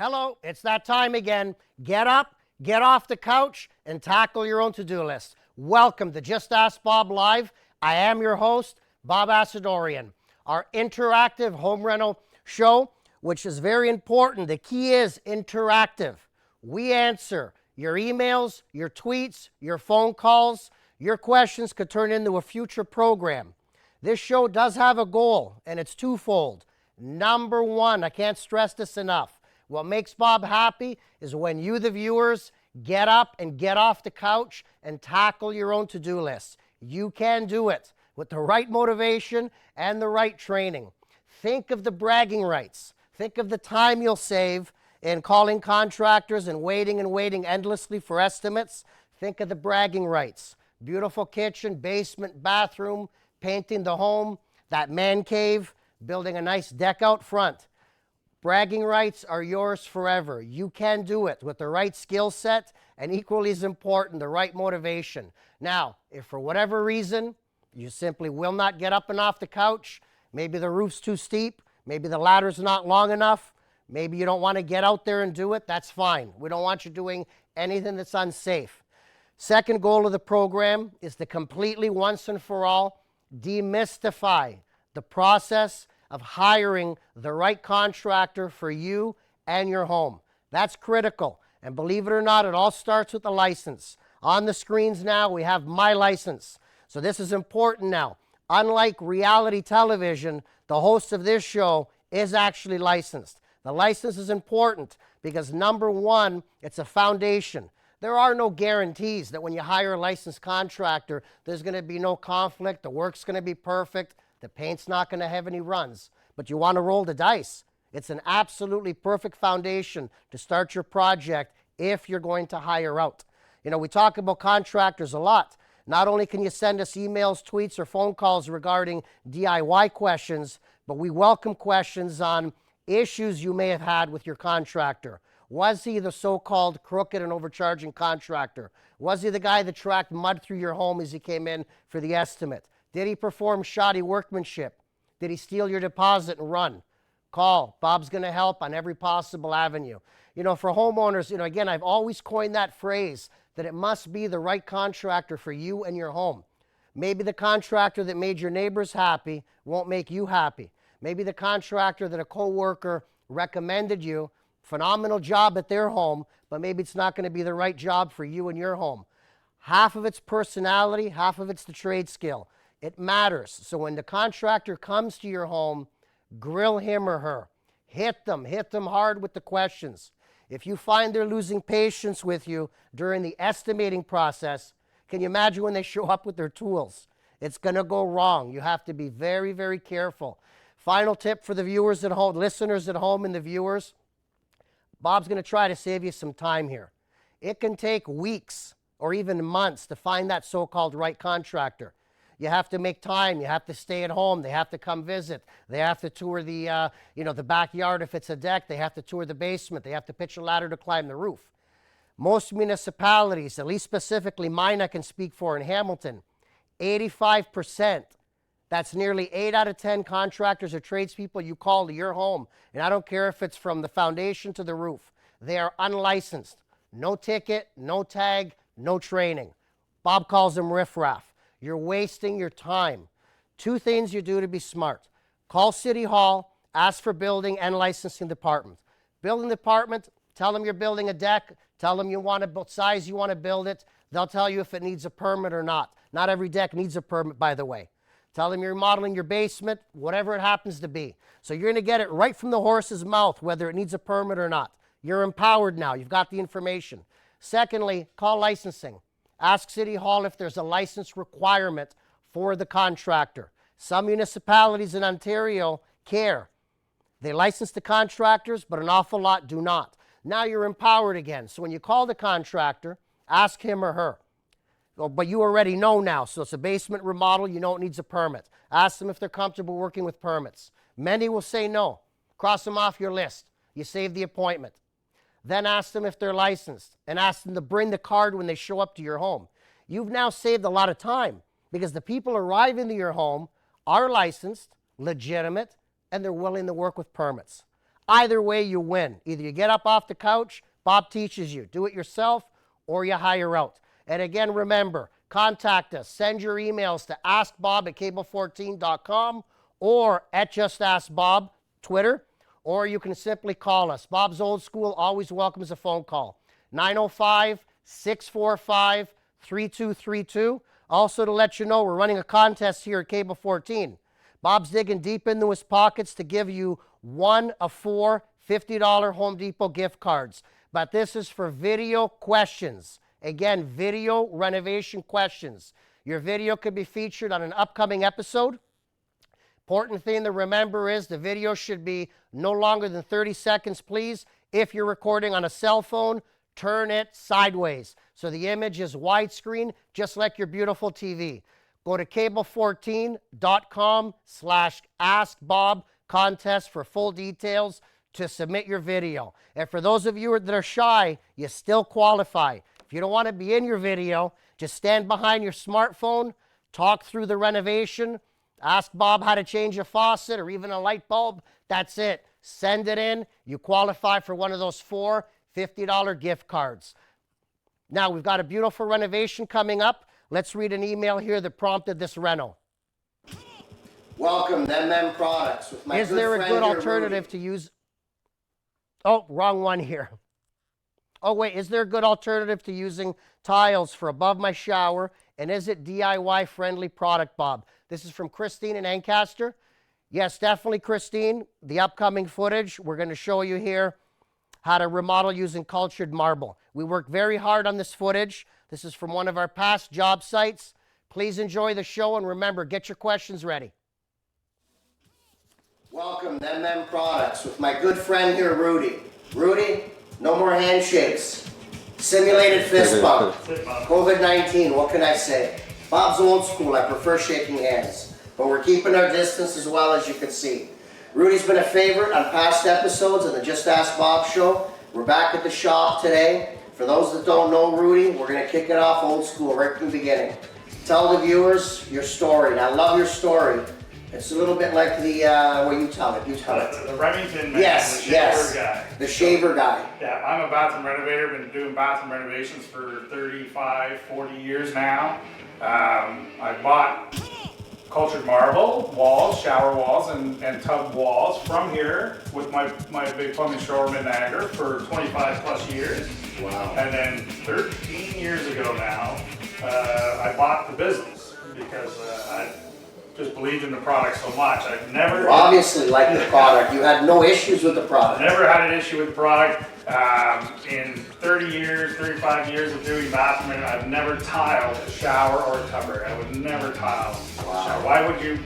Hello, it's that time again. Get up, get off the couch, and tackle your own to-do list. Welcome to Just Ask Bob Live. I am your host, Bob Assadourian. Our interactive home rental show, which is very important. The key is interactive. We answer your emails, your tweets, your phone calls. Your questions could turn into a future program. This show does have a goal, and it's twofold. Number one, I can't stress this enough. What makes Bob happy is when you, the viewers, get up and get off the couch and tackle your own to-do list. You can do it with the right motivation and the right training. Think of the bragging rights. Think of the time you'll save in calling contractors and waiting endlessly for estimates. Think of the bragging rights. Beautiful kitchen, basement, bathroom, painting the home, that man cave, building a nice deck out front. Bragging rights are yours forever. You can do it with the right skill set and, equally as important, the right motivation. Now, if for whatever reason you simply will not get up and off the couch, maybe the roof's too steep, maybe the ladder's not long enough, maybe you don't want to get out there and do it, that's fine. We don't want you doing anything that's unsafe. Second goal of the program is to completely, once and for all, demystify the process of hiring the right contractor for you and your home. That's critical. And believe it or not, it all starts with the license. On the screens now, we have my license. So this is important now. Unlike reality television, the host of this show is actually licensed. The license is important because, number one, it's a foundation. There are no guarantees that when you hire a licensed contractor, there's going to be no conflict, the work's going to be perfect, the paint's not going to have any runs. But you want to roll the dice. It's an absolutely perfect foundation to start your project if you're going to hire out. You know, we talk about contractors a lot. Not only can you send us emails, tweets, or phone calls regarding DIY questions, but we welcome questions on issues you may have had with your contractor. Was he the so-called crooked and overcharging contractor? Was he the guy that tracked mud through your home as he came in for the estimate? Did he perform shoddy workmanship? Did he steal your deposit and run? Call. Bob's going to help on every possible avenue. You know, for homeowners, again, I've always coined that phrase that it must be the right contractor for you and your home. Maybe the contractor that made your neighbors happy won't make you happy. Maybe the contractor that a coworker recommended you, phenomenal job at their home, but maybe it's not going to be the right job for you and your home. Half of it's personality, half of it's the trade skill. It matters. So when the contractor comes to your home, grill him or her. Hit them hard with the questions. If you find they're losing patience with you during the estimating process, can you imagine when they show up with their tools? It's going to go wrong. You have to be very, very careful. Final tip for the viewers at home, listeners at home and the viewers. Bob's going to try to save you some time here. It can take weeks or even months to find that so-called right contractor. You have to make time. You have to stay at home. They have to come visit. They have to tour the, the backyard if it's a deck. They have to tour the basement. They have to pitch a ladder to climb the roof. Most municipalities, at least specifically mine I can speak for in Hamilton, 85%. That's nearly 8 out of 10 contractors or tradespeople you call to your home. And I don't care if it's from the foundation to the roof. They are unlicensed. No ticket, no tag, no training. Bob calls them riffraff. You're wasting your time. 2 things you do to be smart. Call City Hall, ask for building and licensing department. Building department, tell them you're building a deck. Tell them you want what size you want to build it. They'll tell you if it needs a permit or not. Not every deck needs a permit, by the way. Tell them you're remodeling your basement, whatever it happens to be. So you're going to get it right from the horse's mouth, whether it needs a permit or not. You're empowered now. You've got the information. Secondly, call licensing. Ask City Hall if there's a license requirement for the contractor. Some municipalities in Ontario care. They license the contractors, but an awful lot do not. Now you're empowered again. So when you call the contractor, ask him or her. But you already know now, so it's a basement remodel, you know it needs a permit. Ask them if they're comfortable working with permits. Many will say no. Cross them off your list. You save the appointment. Then ask them if they're licensed and ask them to bring the card when they show up to your home. You've now saved a lot of time because the people arriving to your home are licensed, legitimate, and they're willing to work with permits. Either way, you win. Either you get up off the couch, Bob teaches you, do it yourself, or you hire out. And again, remember, contact us. Send your emails to askbob@cable14.com or at Just Ask Bob, Twitter, or you can simply call us. Bob's Old School always welcomes a phone call. 905-645-3232. Also to let you know, we're running a contest here at Cable 14. Bob's digging deep into his pockets to give you one of 4 $50 Home Depot gift cards. But this is for video questions. Again, video renovation questions. Your video could be featured on an upcoming episode. Important thing to remember is the video should be no longer than 30 seconds, please. If you're recording on a cell phone, turn it sideways so the image is widescreen, just like your beautiful TV. Go to cable14.com/askbob contest for full details to submit your video. And for those of you that are shy, you still qualify. If you don't want to be in your video, just stand behind your smartphone, talk through the renovation, ask Bob how to change a faucet or even a light bulb. That's it. Send it in. You qualify for one of those 4 $50 gift cards. Now, we've got a beautiful renovation coming up. Let's read an email here that prompted this reno. Welcome, M Products. With my Is there a good alternative to use? Oh, wrong one here. Oh, wait, is there a good alternative to using tiles for above my shower? And is it DIY-friendly product, Bob? This is from Christine in Ancaster. Yes, definitely, Christine. The upcoming footage, we're going to show you here how to remodel using cultured marble. We worked very hard on this footage. This is from one of our past job sites. Please enjoy the show, and remember, get your questions ready. Welcome, M Products, with my good friend here, Rudy. Rudy, no more handshakes. Simulated fist bump. COVID-19, what can I say? Bob's Old School, I prefer shaking hands. But we're keeping our distance as well, as you can see. Rudy's been a favorite on past episodes of the Just Ask Bob show. We're back at the shop today. For those that don't know Rudy, we're going to kick it off old school right from the beginning. Tell the viewers your story. And I love your story. It's a little bit like the, well, you tell it. The Remington man, yes, the shaver guy. The shaver guy. Yeah, I'm a bathroom renovator. Been doing bathroom renovations for 35, 40 years now. I bought cultured marble walls, shower walls, and tub walls from here with my big plumbing showroom in Niagara for 25 plus years. Wow. And then 13 years ago now, I bought the business because I just believed in the product so much. I've never... You obviously liked the product. You had no issues with the product. Never had an issue with the product. In 30 years, 35 years of doing bathroom, I've never tiled a shower or a tubber. I would never tile a shower. Why would you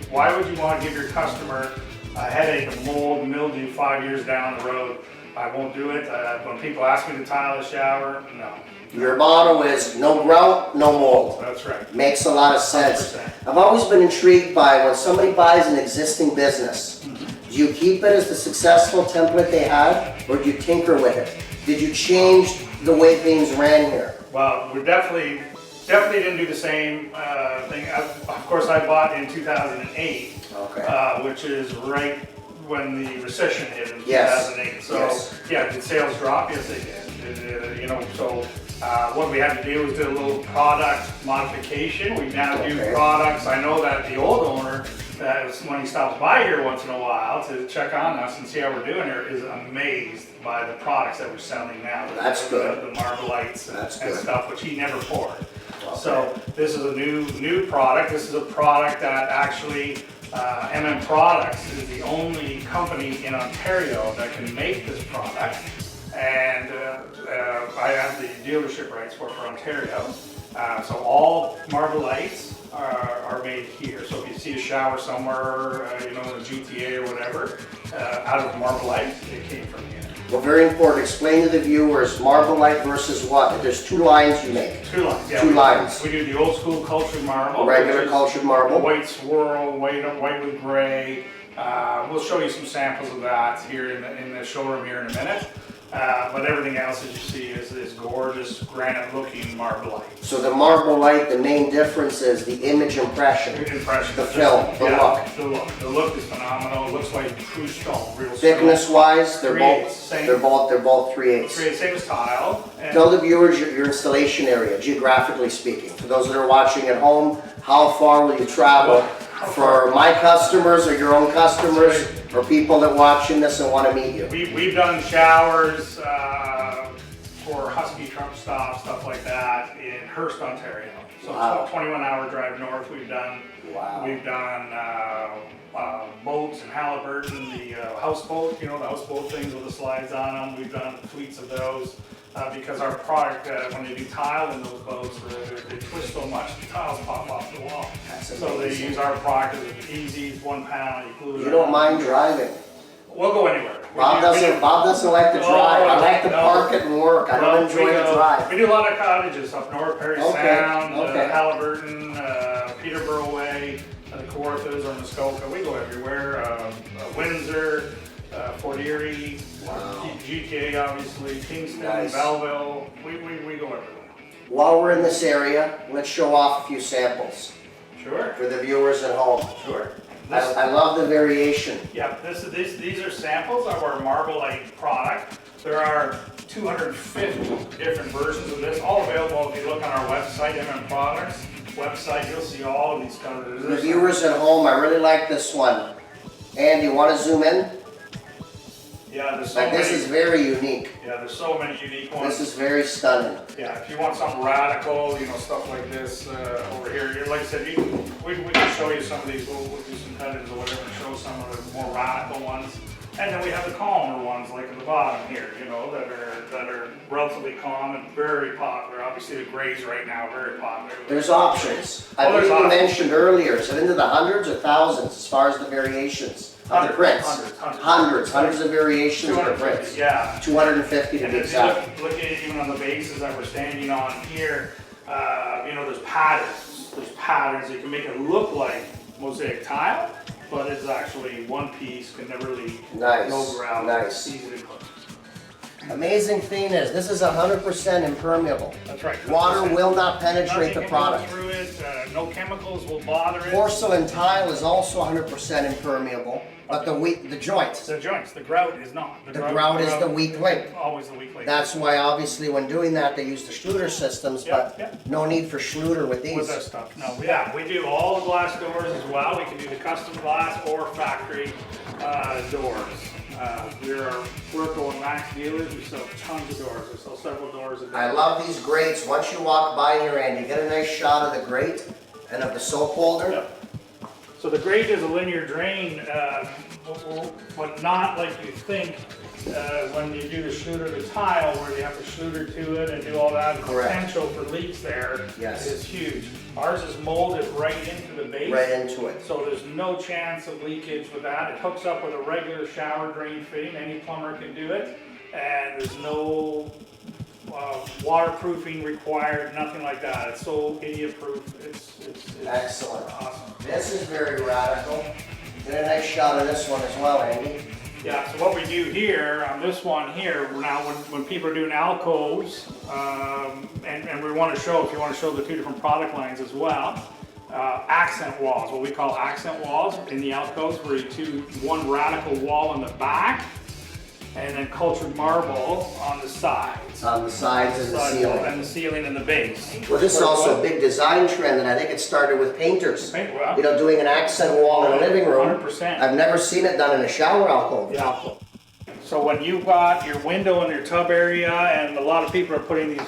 want to give your customer a headache of mold, mildew 5 years down the road? I won't do it. When people ask me to tile a shower, no. Your motto is no grout, no mold. That's right. Makes a lot of sense. 100%. I've always been intrigued by when somebody buys an existing business. Do you keep it as the successful template they had, or do you tinker with it? Did you change the way things ran here? Well, we definitely didn't do the same thing. Of course, I bought in 2008, which is right when the recession hit in 2008. So, yeah, did sales drop? Yes, they did. What we had to do was do a little product modification. We now do products. I know that the old owner, when he stops by here once in a while to check on us and see how we're doing here, is amazed by the products that we're selling now. That's good. The Marvelites and stuff, which he never poured. Okay. So this is a new product. This is a product that actually Products is the only company in Ontario that can make this product. And I have the dealership rights for Ontario. So all Marvelites are made here. So if you see a shower somewhere, in the GTA or whatever, out of Marvelite, it came from here. Well, very important. Explain to the viewers Marvelite versus what? There's 2 lines you make. 2 lines. Yeah, Two lines. We do the old school cultured marble. Regular cultured marble. White swirl, white with gray. We'll show you some samples of that here in the showroom here in a minute. But everything else, as you see, is gorgeous granite-looking Marbolite. So the Marbolite, the main difference is the image impression. Good impression. The film, the look. The look. The look is phenomenal. It looks like true stone, real stone. Thickness-wise, they're 3/8, both same. they're both 3/8. Same as tile. And Tell the viewers your installation area, geographically speaking. For those that are watching at home, how far will you travel? For my customers or your own customers, or people that watching this and want to meet you. we've done showers for Husky truck stops, stuff like that, in Hearst, Ontario. So Wow. 21-hour drive north. We've done. Wow. We've done boats in Halliburton, the houseboat, you know, the houseboat things with the slides on them. We've done fleets of those because our product, when they do tile in those boats, they twist so much, the tiles pop off the wall. So they use our product. It's easy, it's 1 pound, you glue it. You don't mind driving. We'll go anywhere. Bob doesn't like to drive. I like to park it and work. I don't enjoy the drive. We do a lot of cottages up north, Perry Sound, okay. Halliburton, Peterborough Way, the Kawarthas or Muskoka. We go everywhere. Windsor, Fort Erie, GTA obviously, Kingston, Nice. Belleville. We go everywhere. While we're in this area, let's show off a few samples Sure. for the viewers at home. Sure. I love the variation. Yeah, these are samples of our Marbolite product. There are 250 different versions of this, all available if you look on our website, MM Products website. You'll see all of these colors. The viewers at home, I really like this one. And you want to zoom in? Yeah, there's so Like many. this is very unique. Yeah, there's so many unique ones. This is very stunning. Yeah, if you want something radical, you know, stuff like this over here. Like I said, we can show you some of these. We'll do some cuttings or whatever and show some of the more radical ones. And then we have the calmer ones, like at the bottom here, you know, that are relatively calm and very popular. Obviously, the grays right now are very popular. There's options. I believe you mentioned earlier, is it into the hundreds or thousands as far as the variations of the prints? Hundreds of variations of the prints. Yeah. 250 to And be if you exact. look at it even on the bases that we're standing on here, you know, there's patterns. There's patterns. You can make it look like mosaic tile, but it's actually one piece, can never leak, Nice, no grout, nice. easy to cook. Amazing thing is, this is 100% impermeable. That's right. Water will not penetrate the Nothing can go product. through it, no chemicals will bother it. Porcelain tile is also 100% impermeable, but the joints, The joints, the grout is not. the grout is the weak link. Always the weak link. That's why obviously when doing that, they use the Schluter systems, but Yeah. no need for Schluter with With these. that stuff. No, yeah, we do all the glass doors as well. We can do the custom glass or factory doors. We're going max dealers. We sell tons of doors. We sell several doors a day. I love these grates. Once you walk by here, Andy, you get a nice shot of the grate and of the soap holder. Yep. So the grate is a linear drain, but not like you think when you do the Schluter to tile, where you have to Schluter to it and do all that. The Correct. potential for leaks there Yes. is huge. Ours is molded right into the base. Right into it. So there's no chance of leakage with that. It hooks up with a regular shower drain fitting. Any plumber can do it. And there's no waterproofing required, nothing like that. It's so idiot proof. It's Excellent. awesome. This is very radical. Get a nice shot of this one as well, Andy. Yeah, so what we do here, on this one here, now when people are doing alcoves, and we want to show, if you want to show the two different product lines as well, accent walls, what we call accent walls in the alcoves, where you do one radical wall in the back, and then cultured marble on the sides. On the sides and the ceiling. And the ceiling and the base. Well, this is also a big design trend, and I think it started with painters. Well, You know, doing an accent wall in a living room. 100%. I've never seen it done in a shower alcove. Yeah. So when you've got your window in your tub area, and a lot of people are putting these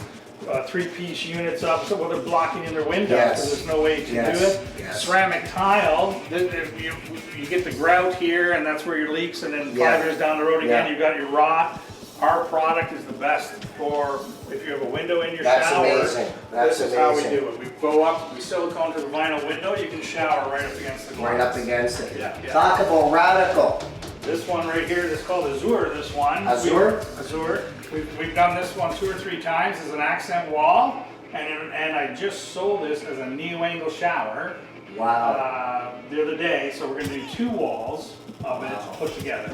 three-piece units up, so they're blocking in their windows, Yes. so there's no way to Yes. do it. Yes. Ceramic tile, you get the grout here, and that's where your leaks, and then Yeah. 5 years down the road again, Yeah. you've got your rot. Our product is the best for if you have a window in your That's shower. amazing. That's This is how we amazing. do it. We go up, we silicone to the vinyl window, you can shower right up against the glass. Right up against it. Yeah, yeah. Talk about radical. This one right here is called Azure, this one. Azure? Azure. We've done this one 2 or 3 times as an accent wall, and I just sold this as a neo-angle shower Wow. the other day, so we're gonna do 2 walls of it put together.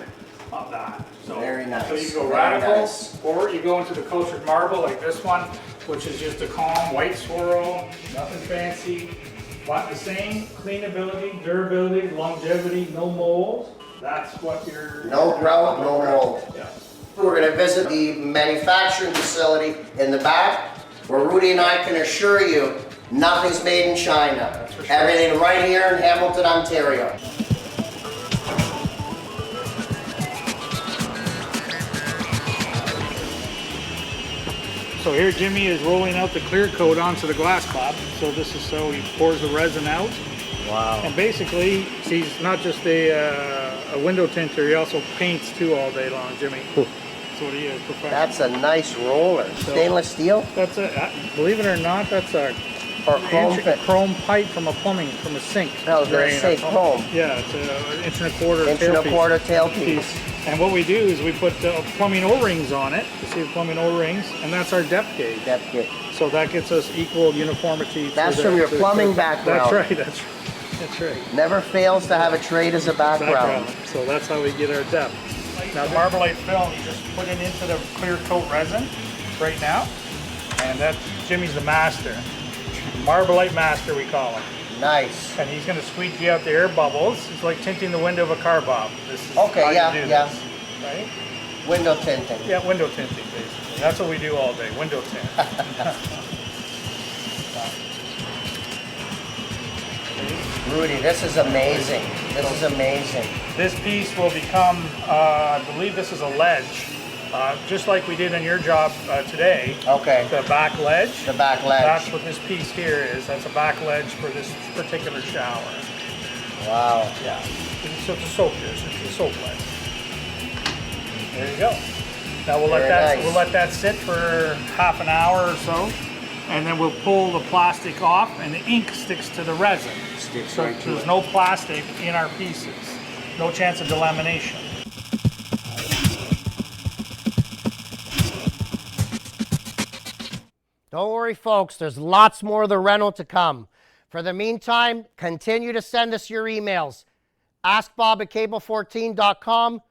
of that. So, Very nice. So you go Very radical, nice. or you go into the cultured marble like this one, which is just a calm white swirl, nothing fancy, but the same cleanability, durability, longevity, no mold. That's what you're... No grout, no mold. Yeah. We're going to visit the manufacturing facility in the back, where Rudy and I can assure you, nothing's made in China. That's for sure. Everything right here in Hamilton, Ontario. So here Jimmy is rolling out the clear coat onto the glass bob. So this is so he pours the resin out. Wow. And basically, he's not just a window tinter, he also paints too all day long, Jimmy. That's what he is, professional. That's a nice roller. Stainless steel? That's believe it or not, that's a Or chrome fit? chrome pipe from a sink. I was going to say chrome. Yeah, it's an inch and a quarter Inch and a tailpiece. quarter tailpiece. And what we do is we put plumbing O-rings on it. You see the plumbing O-rings, and that's our depth gauge. Depth gauge. So that gets us equal uniformity. That's from your plumbing background. That's right. That's right. Never fails to have a trade as a background. So that's how we get our depth. Now the Marbolite film, you just put it into the clear coat resin right now, and that's Jimmy's the master. Marbolite master, we call him. Nice. And he's going to squeegee out the air bubbles. It's like tinting the window of a car, Bob. This is Okay, how yeah, you do yeah. this, right? Window tinting. Yeah, window tinting, basically. That's what we do all day, window tint. Rudy, this is amazing. This is amazing. This piece will become, I believe this is a ledge, just like we did in your job today. Okay. The back ledge. The back ledge. That's what this piece here is. That's a back ledge for this particular shower. Wow. Yeah. So it's a soap dish. It's a soap ledge. There you go. Now we'll let that sit for half an hour or so, and then we'll pull the plastic off, and the ink sticks to the resin. Sticks So right to there's it. no plastic in our pieces. No chance of delamination. Don't worry, folks. There's lots more of the rental to come. For the meantime, continue to send us your emails. AskBob@cable14.com,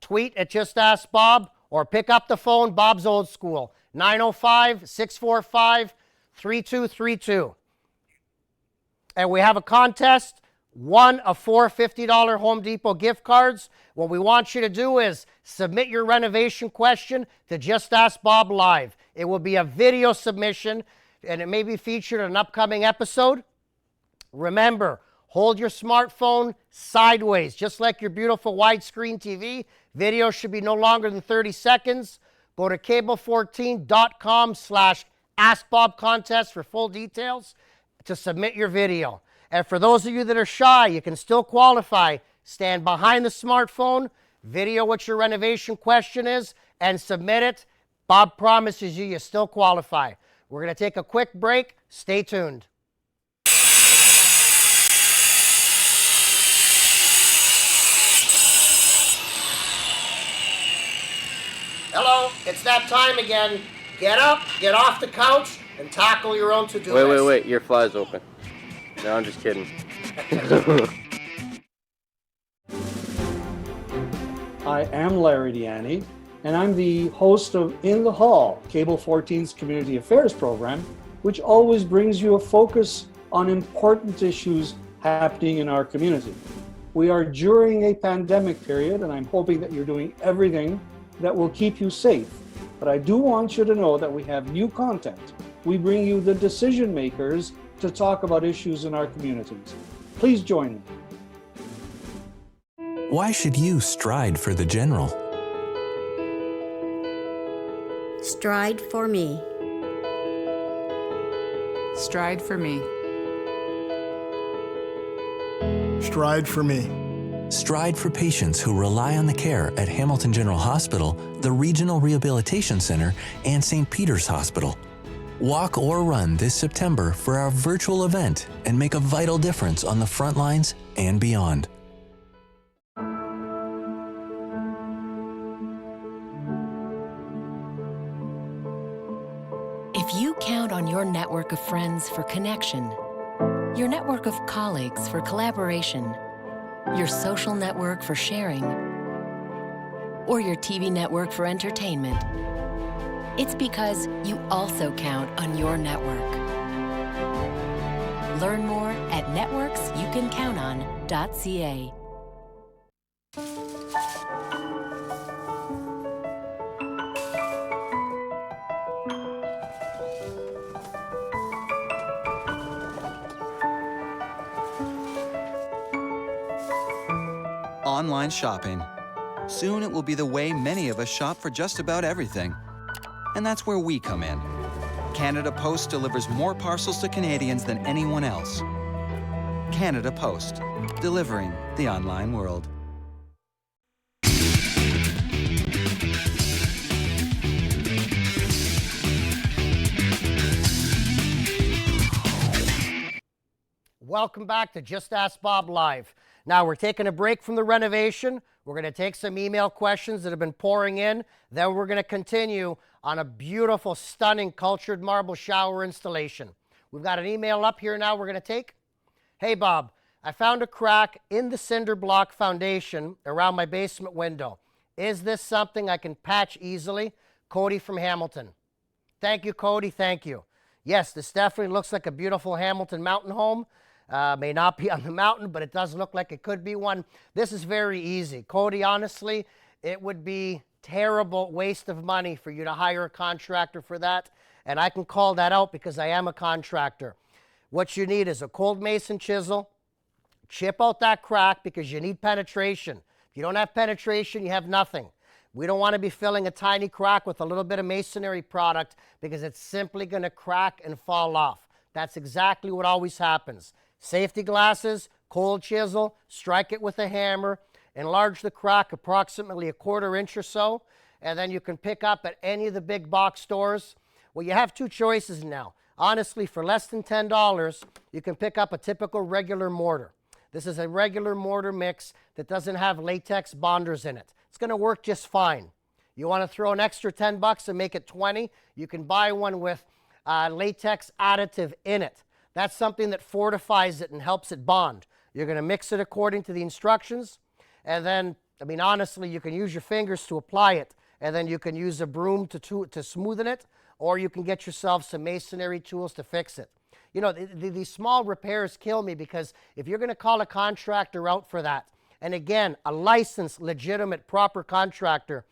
tweet at JustAskBob, or pick up the phone, Bob's Old School, 905-645-3232. And we have a contest, one of 4 $50 Home Depot gift cards. What we want you to do is submit your renovation question to Just Ask Bob Live. It will be a video submission, and it may be featured in an upcoming episode. Remember, hold your smartphone sideways, just like your beautiful widescreen TV. Video should be no longer than 30 seconds. Go to cable14.com/AskBobContest for full details to submit your video. And for those of you that are shy, you can still qualify. Stand behind the smartphone, video what your renovation question is, and submit it. Bob promises you still qualify. We're going to take a quick break. Stay tuned. Hello, it's that time again. Get up, get off the couch, and tackle your own to-do list. Wait, your fly's open. No, I'm just kidding. I am Larry Deani, and I'm the host of In the Hall, Cable 14's Community Affairs program, which always brings you a focus on important issues happening in our community. We are during a pandemic period, and I'm hoping that you're doing everything that will keep you safe. But I do want you to know that we have new content. We bring you the decision makers to talk about issues in our communities. Please join me. Why should you stride for the general? Stride for me. Stride for me. Stride for me. Stride for patients who rely on the care at Hamilton General Hospital, the Regional Rehabilitation Center, and St. Peter's Hospital. Walk or run this September for our virtual event and make a vital difference on the front lines and beyond. If you count on your network of friends for connection, your network of colleagues for collaboration, your social network for sharing, or your TV network for entertainment. It's because you also count on your network. Learn more at networksyoucancountOn.ca. Online shopping. Soon it will be the way many of us shop for just about everything. And that's where we come in. Canada Post delivers more parcels to Canadians than anyone else. Canada Post, delivering the online world. Welcome back to Just Ask Bob Live. Now we're taking a break from the renovation. We're going to take some email questions that have been pouring in. Then we're going to continue on a beautiful, stunning cultured marble shower installation. We've got an email up here now we're going to take. Hey Bob, I found a crack in the cinder block foundation around my basement window. Is this something I can patch easily? Cody from Hamilton. Thank you, Cody. Thank you. Yes, this definitely looks like a beautiful Hamilton mountain home. May not be on the mountain, but it does look like it could be one. This is very easy. Cody, honestly, it would be terrible waste of money for you to hire a contractor for that. And I can call that out because I am a contractor. What you need is a cold mason chisel, chip out that crack because you need penetration. If you don't have penetration, you have nothing. We don't want to be filling a tiny crack with a little bit of masonry product because it's simply going to crack and fall off. That's exactly what always happens. Safety glasses, cold chisel, strike it with a hammer, enlarge the crack approximately a 1/4 inch or so, and then you can pick up at any of the big box stores. Well, you have two choices now. Honestly, for less than $10, you can pick up a typical regular mortar. This is a regular mortar mix that doesn't have latex bonders in it. It's going to work just fine. You want to throw an extra $10 and make it 20, you can buy one with latex additive in it. That's something that fortifies it and helps it bond. You're going to mix it according to the instructions. And then, I mean, honestly, you can use your fingers to apply it. And then you can use a broom to smoothen it. Or you can get yourself some masonry tools to fix it. You know, these small repairs kill me because if you're going to call a contractor out for that, and again, a licensed, legitimate, proper contractor,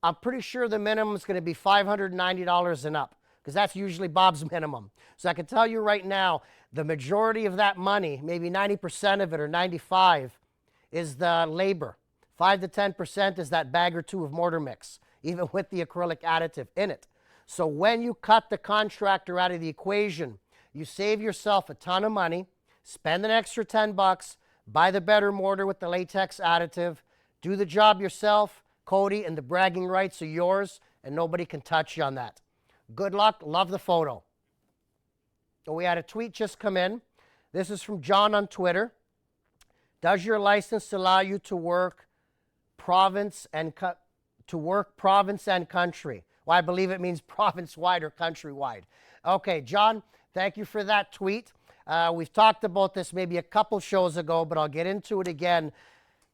I'm pretty sure the minimum is going to be $590 and up, because that's usually Bob's minimum. So I can tell you right now, the majority of that money, maybe 90% of it or 95%, is the labor. 5 to 10% is that bag or two of mortar mix, even with the acrylic additive in it. So when you cut the contractor out of the equation, you save yourself a ton of money, spend an extra $10, buy the better mortar with the latex additive, do the job yourself, Cody, and the bragging rights are yours, and nobody can touch you on that. Good luck. Love the photo. So we had a tweet just come in. This is from John on Twitter. Does your license allow you to work province and country? Well, I believe it means province-wide or country-wide. Okay, John, thank you for that tweet. We've talked about this maybe a couple shows ago, but I'll get into it again.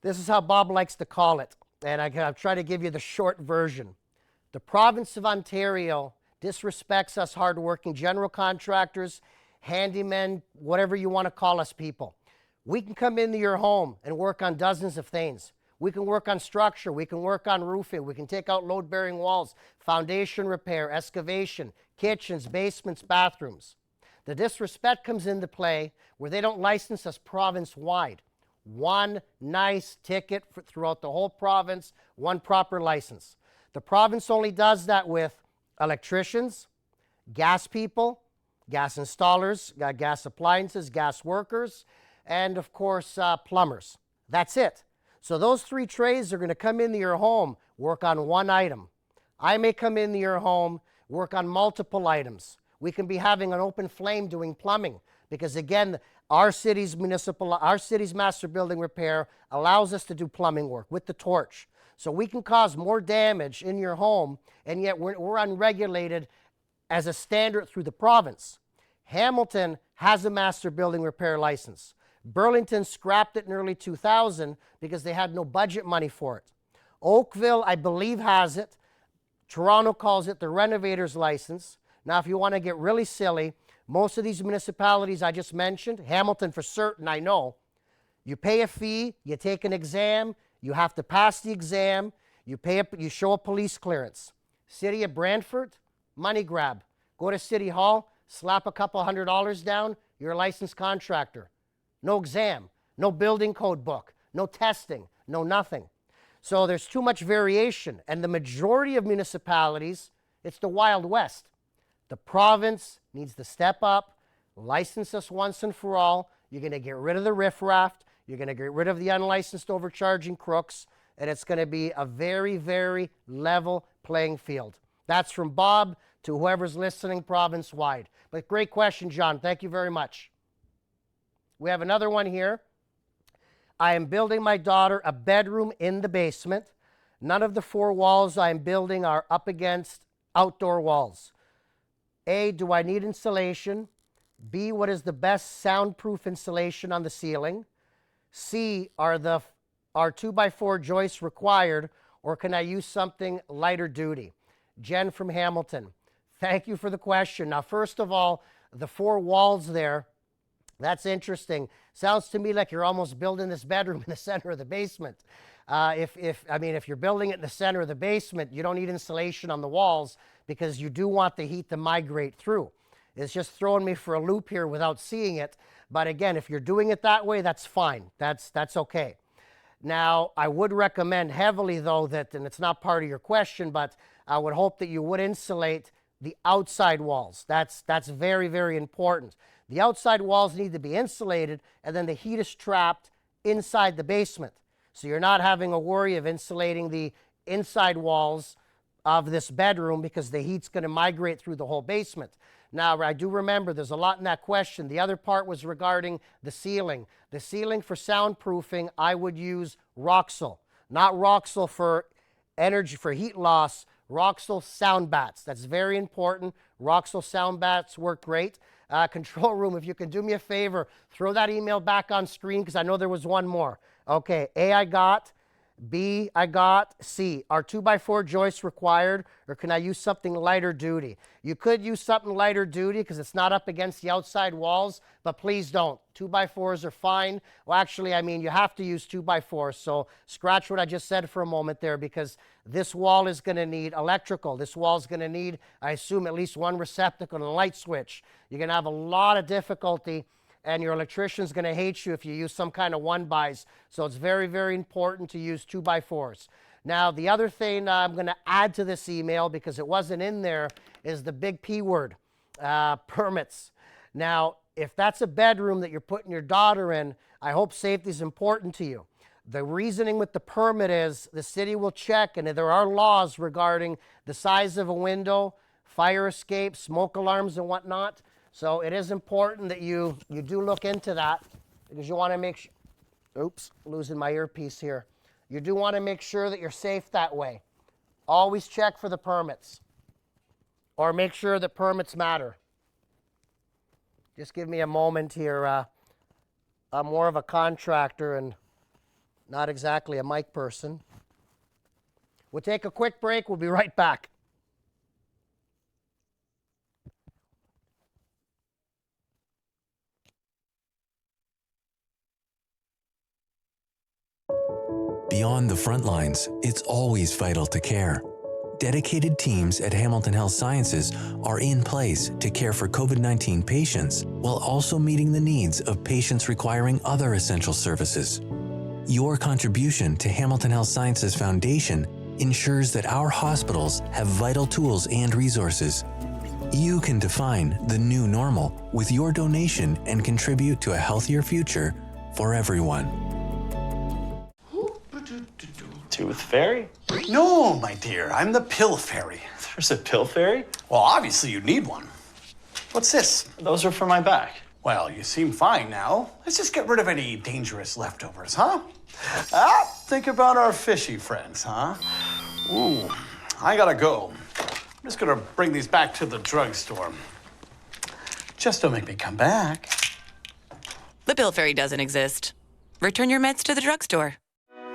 This is how Bob likes to call it, and I'll try to give you the short version. The province of Ontario disrespects us hardworking general contractors, handymen, whatever you want to call us people. We can come into your home and work on dozens of things. We can work on structure. We can work on roofing. We can take out load-bearing walls, foundation repair, excavation, kitchens, basements, bathrooms. The disrespect comes into play where they don't license us province-wide. One nice ticket throughout the whole province, one proper license. The province only does that with electricians, gas people, gas installers, gas appliances, gas workers, and of course, plumbers. That's it. So those three trades are going to come into your home, work on one item. I may come into your home, work on multiple items. We can be having an open flame doing plumbing because, again, our city's master building repair allows us to do plumbing work with the torch. So we can cause more damage in your home, and yet we're unregulated as a standard through the province. Hamilton has a master building repair license. Burlington scrapped it in early 2000 because they had no budget money for it. Oakville, I believe, has it. Toronto calls it the renovator's license. Now, if you want to get really silly, most of these municipalities I just mentioned, Hamilton for certain, I know, you pay a fee, you take an exam, you have to pass the exam, you show a police clearance. City of Brantford, money grab. Go to City Hall, slap a couple $100 down, you're a licensed contractor. No exam, no building code book, no testing, no nothing. So there's too much variation, and the majority of municipalities, it's the Wild West. The province needs to step up, license us once and for all. You're going to get rid of the riffraff. You're going to get rid of the unlicensed overcharging crooks, and it's going to be a very, very level playing field. That's from Bob to whoever's listening province-wide. But great question, John. Thank you very much. We have another one here. I am building my daughter a bedroom in the basement. None of the 4 walls I am building are up against outdoor walls. A, do I need insulation? B, what is the best soundproof insulation on the ceiling? C, are 2x4 joists required, or can I use something lighter duty? Jen from Hamilton, thank you for the question. Now, first of all, the 4 walls there, that's interesting. Sounds to me like you're almost building this bedroom in the center of the basement. If you're building it in the center of the basement, you don't need insulation on the walls because you do want the heat to migrate through. It's just throwing me for a loop here without seeing it. But again, if you're doing it that way, that's fine. That's okay. Now, I would recommend heavily, though, that, and it's not part of your question, but I would hope that you would insulate the outside walls. That's very, very important. The outside walls need to be insulated, and then the heat is trapped inside the basement. So you're not having a worry of insulating the inside walls of this bedroom because the heat's going to migrate through the whole basement. Now, I do remember there's a lot in that question. The other part was regarding the ceiling. The ceiling for soundproofing, I would use Roxul. Not Roxul for energy, for heat loss, Roxul sound bats. That's very important. Roxul sound bats work great. Control room, if you can do me a favor, throw that email back on screen because I know there was one more. Okay, A, I got. B, I got. C, are 2x4 joists required, or can I use something lighter duty? You could use something lighter duty because it's not up against the outside walls, but please don't. 2x4s are fine. Well, actually, you have to use 2x4s, so scratch what I just said for a moment there because this wall is going to need electrical. This wall is going to need, I assume, at least one receptacle and a light switch. You're going to have a lot of difficulty, and your electrician's going to hate you if you use some kind of 1-bys. So it's very, very important to use 2x4s. Now, the other thing I'm going to add to this email, because it wasn't in there, is the big P word, permits. Now, if that's a bedroom that you're putting your daughter in, I hope safety is important to you. The reasoning with the permit is the city will check, and there are laws regarding the size of a window, fire escape, smoke alarms, and whatnot. So it is important that you do look into that because you want to make sure, oops, losing my earpiece here. You do want to make sure that you're safe that way. Always check for the permits or make sure that permits matter. Just give me a moment here. I'm more of a contractor and not exactly a mic person. We'll take a quick break. We'll be right back. Beyond the front lines, it's always vital to care. Dedicated teams at Hamilton Health Sciences are in place to care for COVID-19 patients while also meeting the needs of patients requiring other essential services. Your contribution to Hamilton Health Sciences Foundation ensures that our hospitals have vital tools and resources. You can define the new normal with your donation and contribute to a healthier future for everyone. Tooth Fairy? No, my dear, I'm the Pill Fairy. There's a pill fairy? Well, obviously you need one. What's this? Those are for my back. Well, you seem fine now. Let's just get rid of any dangerous leftovers, huh? Think about our fishy friends, huh? Ooh, I gotta go. I'm just gonna bring these back to the drugstore. Just don't make me come back. The pill fairy doesn't exist. Return your meds to the drugstore.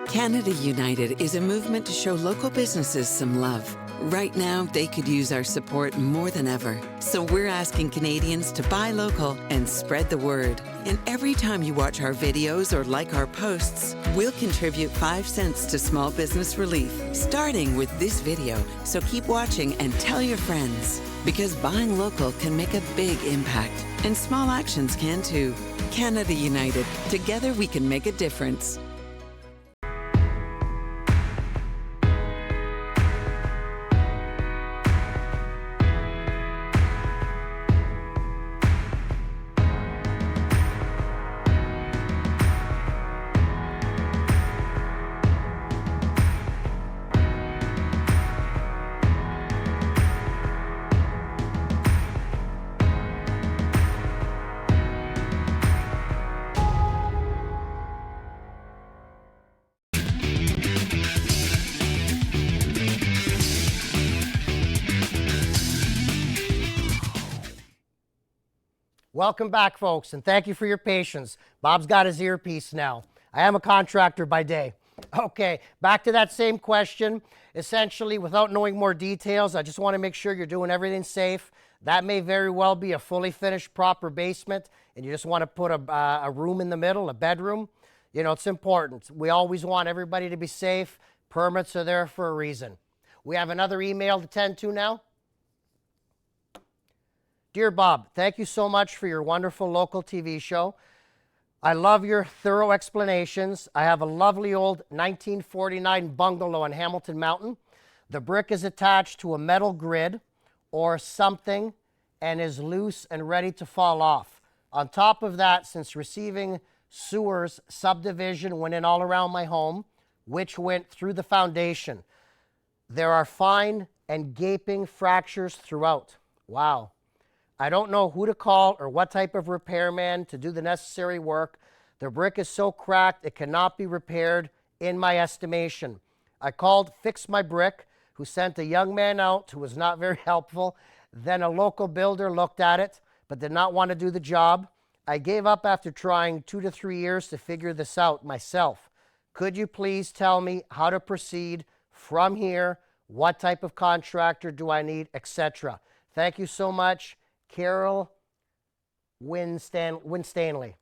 Canada United is a movement to show local businesses some love. Right now, they could use our support more than ever. So we're asking Canadians to buy local and spread the word. And every time you watch our videos or like our posts, we'll contribute 5 cents to small business relief, starting with this video. So keep watching and tell your friends. Because buying local can make a big impact. And small actions can too. Canada United. Together we can make a difference. Welcome back, folks, and thank you for your patience. Bob's got his earpiece now. I am a contractor by day. Okay, back to that same question. Essentially, without knowing more details, I just want to make sure you're doing everything safe. That may very well be a fully finished, proper basement, and you just want to put a room in the middle, a bedroom. You know, it's important. We always want everybody to be safe. Permits are there for a reason. We have another email to tend to now. Dear Bob, thank you so much for your wonderful local TV show. I love your thorough explanations. I have a lovely old 1949 bungalow on Hamilton Mountain. The brick is attached to a metal grid or something and is loose and ready to fall off. On top of that, since receiving sewers, subdivision went in all around my home, which went through the foundation. There are fine and gaping fractures throughout. Wow. I don't know who to call or what type of repairman to do the necessary work. The brick is so cracked it cannot be repaired in my estimation. I called Fix My Brick, who sent a young man out who was not very helpful. Then a local builder looked at it but did not want to do the job. I gave up after trying 2 to 3 years to figure this out myself. Could you please tell me how to proceed from here? What type of contractor do I need, etc.? Thank you so much. Carol Winstanley.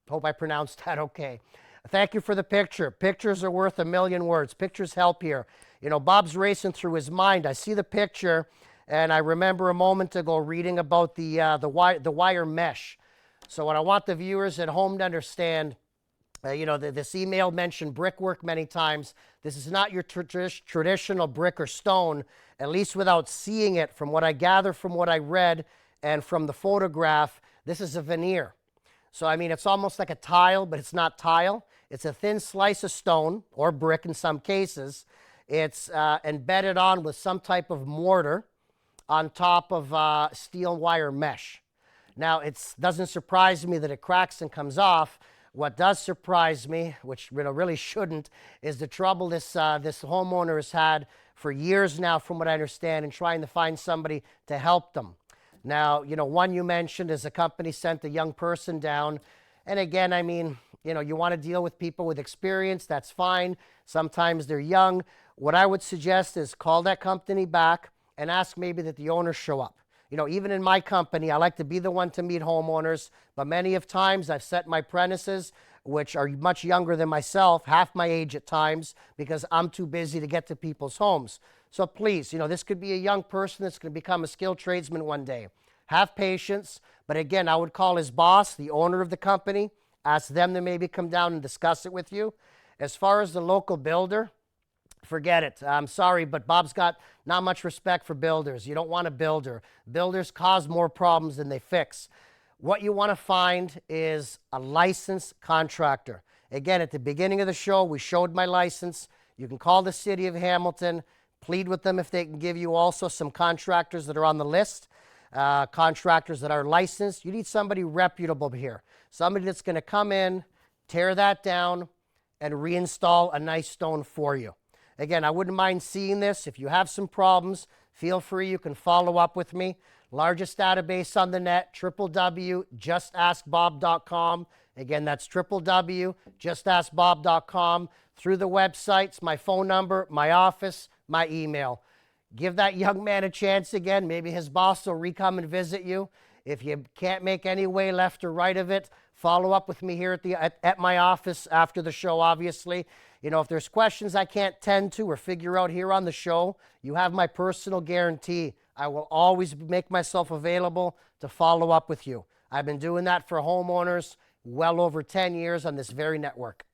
Hope I pronounced that okay. Thank you for the picture. Pictures are worth a million words. Pictures help here. You know, Bob's racing through his mind. I see the picture, and I remember a moment ago reading about the wire mesh. So what I want the viewers at home to understand, you know, this email mentioned brickwork many times. This is not your traditional brick or stone, at least without seeing it. From what I gather, from what I read, and from the photograph, this is a veneer. So, I mean, it's almost like a tile, but it's not tile. It's a thin slice of stone, or brick in some cases. It's embedded on with some type of mortar on top of steel wire mesh. Now, it doesn't surprise me that it cracks and comes off. What does surprise me, which really shouldn't, is the trouble this homeowner has had for years now, from what I understand, in trying to find somebody to help them. Now, you know, one you mentioned is a company sent a young person down. And again, I mean, you know, you want to deal with people with experience, that's fine. Sometimes they're young. What I would suggest is call that company back and ask maybe that the owners show up. You know, even in my company, I like to be the one to meet homeowners, but many of times I've sent my apprentices, which are much younger than myself, half my age at times, because I'm too busy to get to people's homes. So please, you know, this could be a young person that's going to become a skilled tradesman one day. Have patience, but again, I would call his boss, the owner of the company, ask them to maybe come down and discuss it with you. As far as the local builder, forget it. I'm sorry, but Bob's got not much respect for builders. You don't want a builder. Builders cause more problems than they fix. What you want to find is a licensed contractor. Again, at the beginning of the show, we showed my license. You can call the city of Hamilton, plead with them if they can give you also some contractors that are on the list, contractors that are licensed. You need somebody reputable here, somebody that's going to come in, tear that down, and reinstall a nice stone for you. Again, I wouldn't mind seeing this. If you have some problems, feel free. You can follow up with me. Largest database on the net, www.justaskbob.com. Again, that's www.justaskbob.com. through the websites, my phone number, my office, my email. Give that young man a chance again. Maybe his boss will re-come and visit you. If you can't make any way left or right of it, follow up with me here at my office after the show, obviously. You know, if there's questions I can't tend to or figure out here on the show, you have my personal guarantee. I will always make myself available to follow up with you. I've been doing that for homeowners well over 10 years on this very network.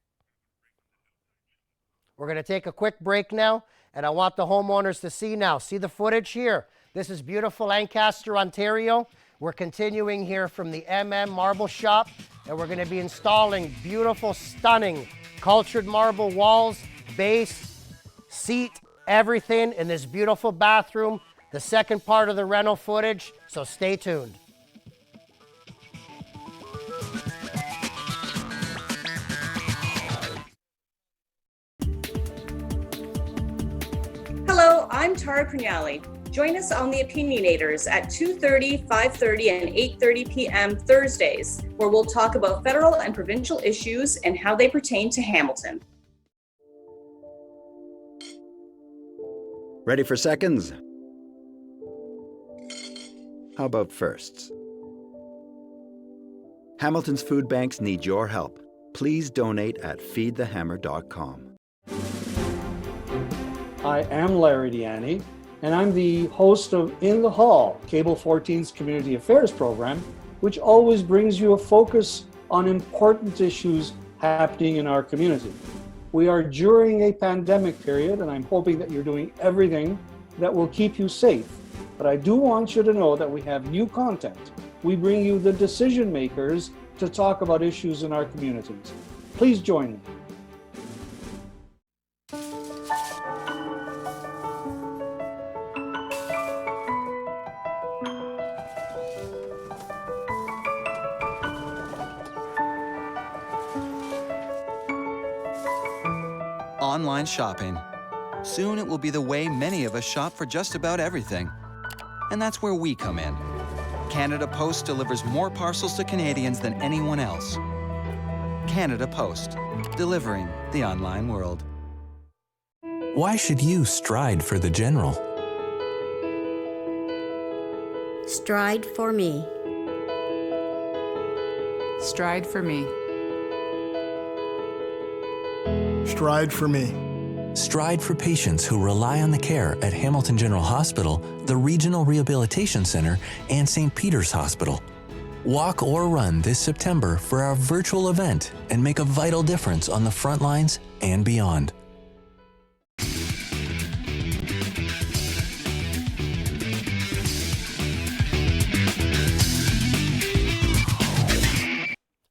We're going to take a quick break now, and I want the homeowners to see now. See the footage here. This is beautiful Lancaster, Ontario. We're continuing here from the Marble Shop, and we're going to be installing beautiful, stunning, cultured marble walls, base, seat, everything in this beautiful bathroom. The second part of the rental footage, so stay tuned. Hello, I'm Tara Prinali. Join us on The Opinionators at 2:30, 5:30, and 8:30 p.m. Thursdays, where we'll talk about federal and provincial issues and how they pertain to Hamilton. Ready for seconds? How about firsts? Hamilton's food banks need your help. Please donate at feedthehammer.com. I am Larry Deanne, and I'm the host of In the Hall, Cable 14's community affairs program, which always brings you a focus on important issues happening in our community. We are during a pandemic period, and I'm hoping that you're doing everything that will keep you safe. But I do want you to know that we have new content. We bring you the decision makers to talk about issues in our communities. Please join me. Online shopping. Soon it will be the way many of us shop for just about everything. And that's where we come in. Canada Post delivers more parcels to Canadians than anyone else. Canada Post, delivering the online world. Why should you stride for the general? Stride for me. Stride for me. Stride for me. Stride for patients who rely on the care at Hamilton General Hospital, the Regional Rehabilitation Center, and St. Peter's Hospital. Walk or run this September for our virtual event and make a vital difference on the front lines and beyond.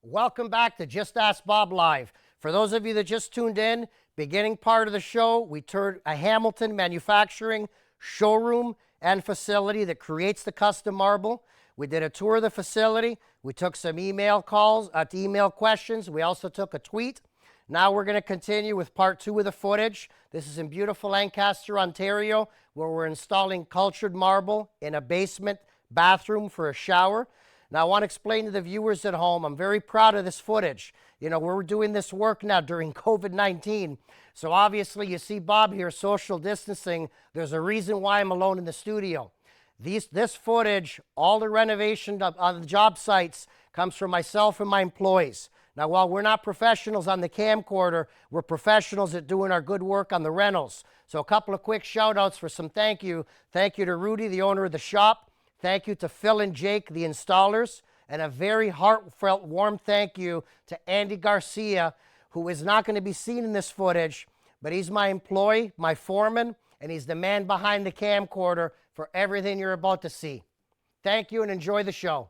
Welcome back to Just Ask Bob Live. For those of you that just tuned in, beginning part of the show, we toured a Hamilton manufacturing showroom and facility that creates the custom marble. We did a tour of the facility. We took some email calls, email questions. We also took a tweet. Now we're going to continue with part 2 of the footage. This is in beautiful Lancaster, Ontario, where we're installing cultured marble in a basement bathroom for a shower. Now, I want to explain to the viewers at home, I'm very proud of this footage. You know, we're doing this work now during COVID-19. So obviously, you see Bob here, social distancing. There's a reason why I'm alone in the studio. This footage, all the renovation on the job sites, comes from myself and my employees. Now, while we're not professionals on the camcorder, we're professionals at doing our good work on the rentals. So a couple of quick shout outs for some thank you. Thank you to Rudy, the owner of the shop. Thank you to Phil and Jake, the installers. And a very heartfelt, warm thank you to Andy Garcia, who is not going to be seen in this footage, but he's my employee, my foreman, and he's the man behind the camcorder for everything you're about to see. Thank you and enjoy the show.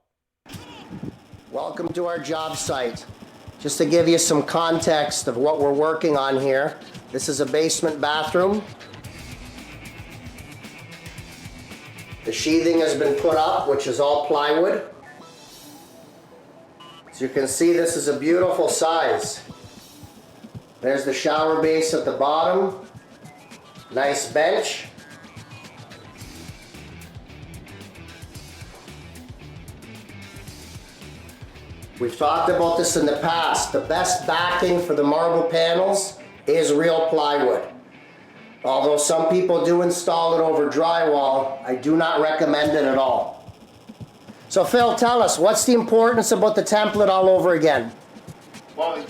Welcome to our job site. Just to give you some context of what we're working on here, this is a basement bathroom. The sheathing has been put up, which is all plywood. As you can see, this is a beautiful size. There's the shower base at the bottom. Nice bench. We've talked about this in the past. The best backing for the marble panels is real plywood. Although some people do install it over drywall, I do not recommend it at all. So Phil, tell us, what's the importance about the template all over again? Well,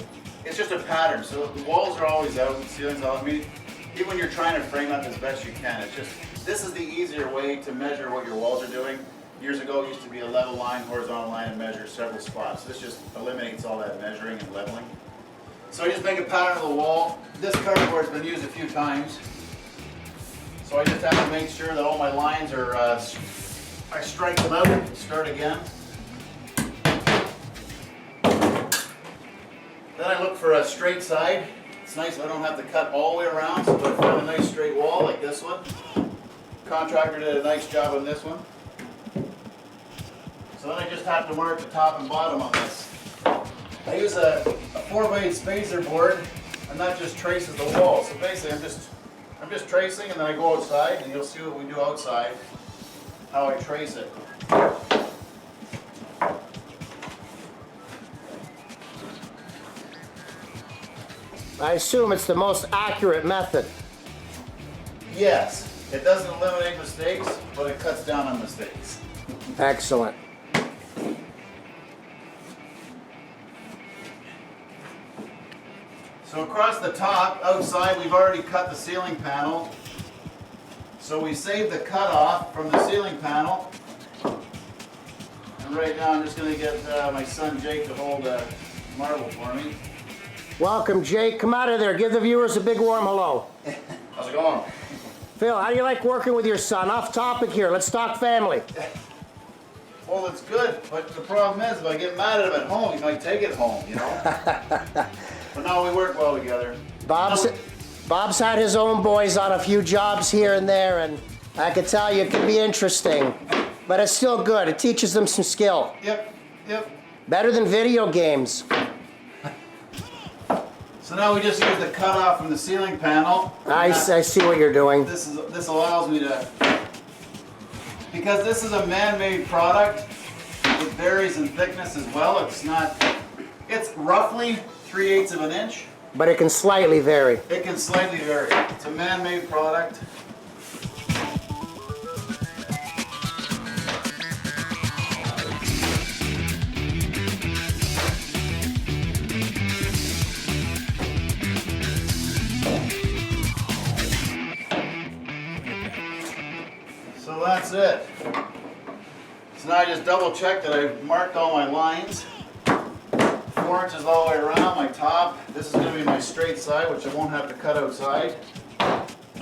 it's just a pattern. So the walls are always out, the ceilings out. I mean, even when you're trying to frame up as best you can, it's just, this is the easier way to measure what your walls are doing. Years ago, it used to be a level line, horizontal line, and measure several spots. This just eliminates all that measuring and leveling. So I just make a pattern of the wall. This cardboard's been used a few times. So I just have to make sure that all my lines are, I strike them out and start again. Then I look for a straight side. It's nice if I don't have to cut all the way around, so if I find a nice straight wall like this one. Contractor did a nice job on this one. So then I just have to mark the top and bottom on this. I use a 4-way spacer board, and that just traces the wall. So basically I'm just tracing, and then I go outside, and you'll see what we do outside, how I trace it. I assume it's the most accurate method. Yes, it doesn't eliminate mistakes, but it cuts down on mistakes. Excellent. So across the top, outside, we've already cut the ceiling panel. So we saved the cutoff from the ceiling panel. And right now I'm just going to get my son Jake to hold a marble for me. Welcome, Jake. Come out of there. Give the viewers a big warm hello. How's it going? Phil, how do you like working with your son? Off topic here. Let's talk family. Well, it's good, but the problem is if I get mad at him at home, he might take it home, you know? But no, we work well together. Bob's had his own boys on a few jobs here and there, and I can tell you it can be interesting, but it's still good. It teaches them some skill. Yep. Better than video games. So now we just use the cutoff from the ceiling panel. I see what you're doing. This allows me to, because this is a man-made product, it varies in thickness as well. It's roughly 3/8 of an inch. But it can slightly vary. It can slightly vary. It's a man-made product. So that's it. So now I just double check that I've marked all my lines. 4 inches all the way around my top. This is going to be my straight side, which I won't have to cut outside.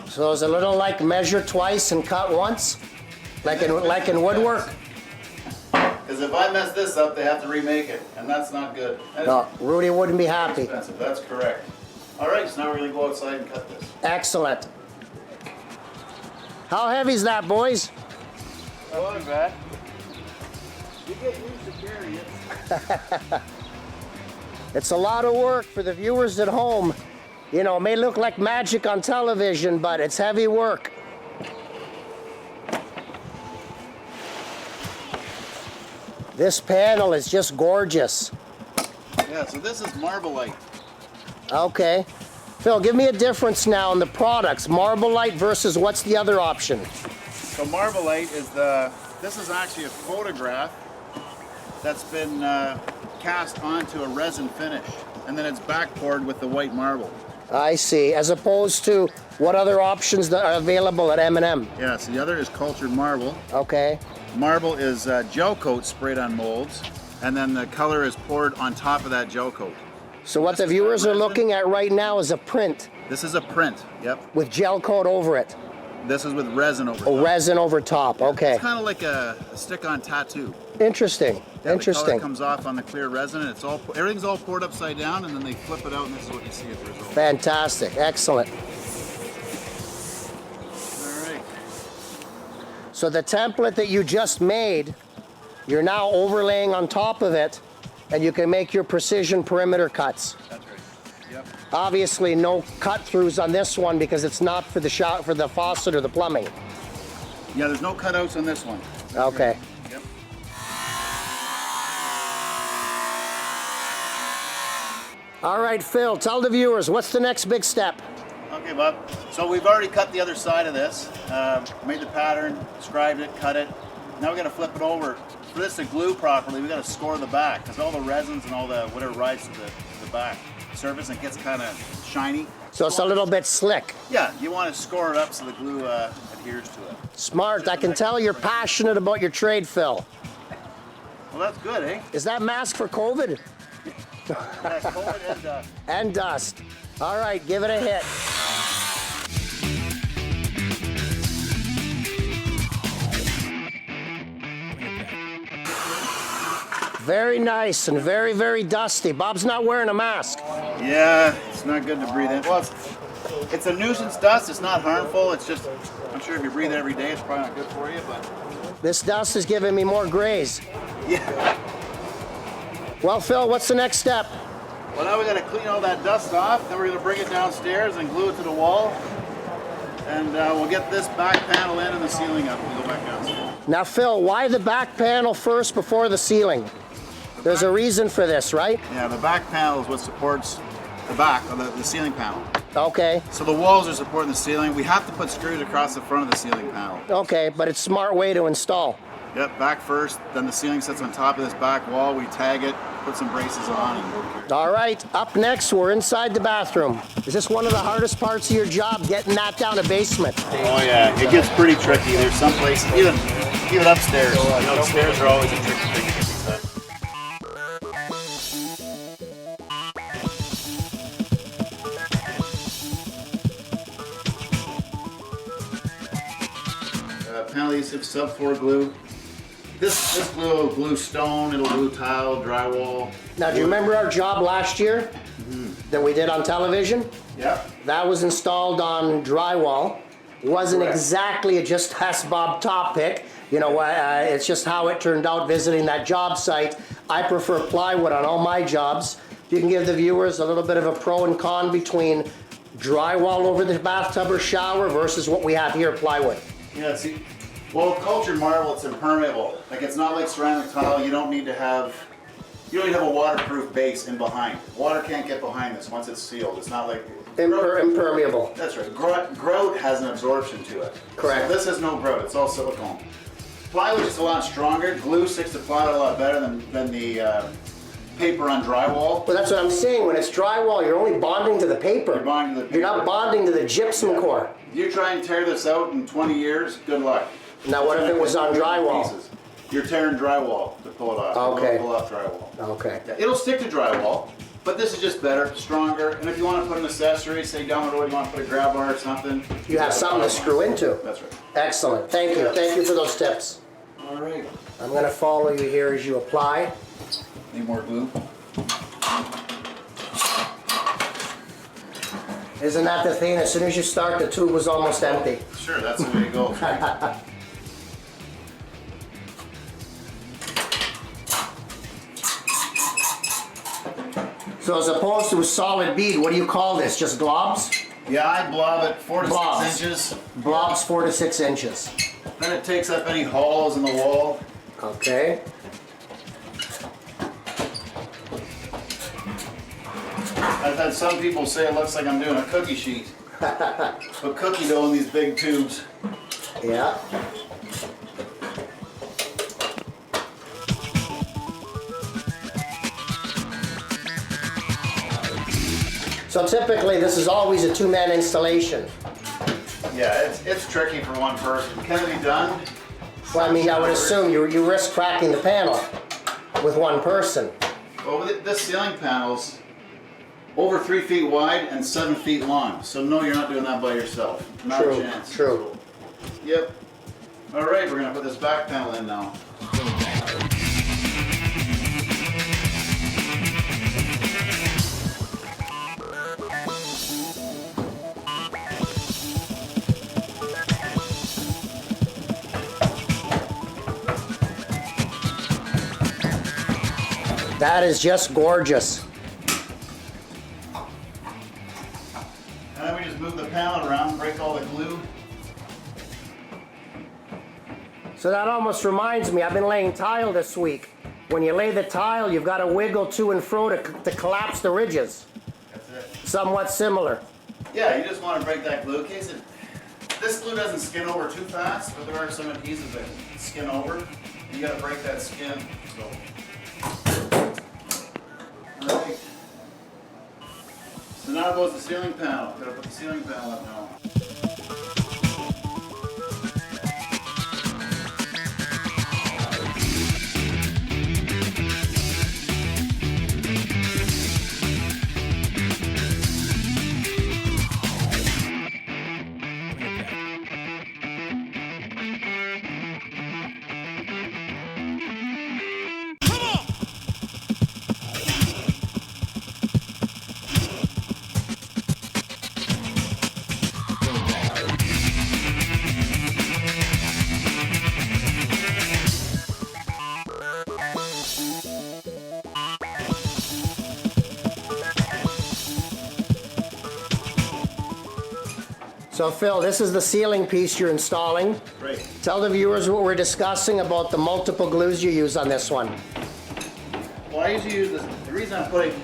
So it's a little like measure twice and cut once? Like in woodwork? Because if I mess this up, they have to remake it, and that's not good. No, Rudy wouldn't be happy. Expensive. That's correct. All right, so now we're going to go outside and cut this. Excellent. How heavy is that, boys? Not too bad. You get used to carrying it. It's a lot of work for the viewers at home. You know, it may look like magic on television, but it's heavy work. This panel is just gorgeous. Yeah, so this is Marblite. Okay. Phil, give me a difference now in the products. Marblite versus what's the other option? So Marblite is this is actually a photograph that's been cast onto a resin finish, and then it's back poured with the white marble. I see, as opposed to what other options that are available at M&M? Yeah, so the other is cultured marble. Okay. Marble is gel coat sprayed on molds, and then the color is poured on top of that gel coat. So what the viewers are looking at right now is a print. This is a print, yep. With gel coat over it. This is with resin over top. Oh, resin over top, okay. It's kind of like a stick-on tattoo. Interesting, Yeah, interesting. The color comes off on the clear resin, and everything's all poured upside down, and then they flip it out, and this is what you see as a result. Fantastic, excellent. All right. So the template that you just made, you're now overlaying on top of it, and you can make your precision perimeter cuts. That's right. Yep. Obviously, no cut-throughs on this one because it's not for the for the faucet or the plumbing. Yeah, there's no cutouts on this one. Okay. Yep. All right, Phil, tell the viewers, what's the next big step? Okay, Bob. So we've already cut the other side of this, made the pattern, scribed it, cut it. Now we're gonna flip it over. For this to glue properly, we gotta score the back, because all the resins and all the whatever rides to the back surface, and it gets kind of shiny. So it's a little bit slick. Yeah, you want to score it up so the glue adheres to it. Smart. I can tell you're passionate about your trade, Phil. Well, that's good, eh? Is that mask for COVID? That's COVID and dust. And dust. All right, give it a hit. Very nice and very, very dusty. Bob's not wearing a mask. Yeah, it's not good to breathe in. Well, it's a nuisance dust. It's not harmful. It's just, I'm sure if you breathe it every day, it's probably not good for you, but... This dust is giving me more grays. Yeah. Well, Phil, what's the next step? Well, now we got to clean all that dust off. Then we're going to bring it downstairs and glue it to the wall. And we'll get this back panel in and the ceiling up. We'll go back downstairs. Now, Phil, why the back panel first before the ceiling? There's a reason for this, right? Yeah, the back panel is what supports the back of the ceiling panel. Okay. So the walls are supporting the ceiling. We have to put screws across the front of the ceiling panel. Okay, but it's a smart way to install. Yep, back first, then the ceiling sits on top of this back wall. We tag it, put some braces on. And... All right, up next, we're inside the bathroom. Is this one of the hardest parts of your job, getting that down a basement? Oh yeah, it gets pretty tricky. There's some places, even upstairs. You know, the stairs are always a tricky thing to get these done. Panel adhesive sub-4 glue. This glue will glue stone, it'll glue tile, drywall. Now, do you remember our job last year that we did on television? Yeah. That was installed on drywall. It wasn't exactly a Just Ask Bob topic. You know, it's just how it turned out visiting that job site. I prefer plywood on all my jobs. You can give the viewers a little bit of a pro and con between drywall over the bathtub or shower versus what we have here, plywood. Yeah, see, well, cultured marble, it's impermeable. Like, it's not like ceramic tile. You don't need to have a waterproof base in behind. Water can't get behind this once it's sealed. It's not like... Impermeable. That's right. Grout has an absorption to it. Correct. So this has no grout. It's all silicone. Plywood is a lot stronger. Glue sticks to plywood a lot better than the paper on drywall. Well, that's what I'm saying. When it's drywall, you're only bonding to the paper. You're bonding to the paper. You're not bonding to the gypsum core. You try and tear this out in 20 years, good luck. Now, what if it was on drywall? Pieces. You're tearing drywall to pull it off. Okay. Pull off drywall. Okay. Yeah, it'll stick to drywall, but this is just better, stronger. And if you want to put an accessory, say down the road you want to put a grab bar or something. You have something to screw into. That's right. Excellent. Thank you. Thank you for those tips. All right. I'm going to follow you here as you apply. Need more glue? Isn't that the thing? As soon as you start, the tube was almost empty. Sure, that's the way it goes, right? So as opposed to a solid bead, what do you call this? Just globs? Yeah, I blob it 4 to 6 inches. Blobs 4 to 6 inches. Then it takes up any holes in the wall. Okay. I've had some people say it looks like I'm doing a cookie sheet. Put cookie dough in these big tubes. Yeah. So typically this is always a two-man installation. Yeah, it's tricky for one person. Can it be done? Well, I mean, I would assume you risk cracking the panel with one person. Well, this ceiling panel's over 3 feet wide and 7 feet long. So no, you're not doing that by yourself. Not a chance. True. Yep. All right, we're gonna put this back panel in now. That is just gorgeous. And then we just move the panel around, break all the glue. So that almost reminds me, I've been laying tile this week. When you lay the tile, you've got to wiggle to and fro to collapse the ridges. somewhat similar. Yeah, you just want to break that glue. In case this glue doesn't skin over too fast, but there are some adhesives that skin over. You got to break that skin. So. All right. So now goes the ceiling panel. Got to put the ceiling panel up now. So Phil, this is the ceiling piece you're installing. Right. Tell the viewers what we're discussing about the multiple glues you use on this one. Well, I usually use this. The reason I'm putting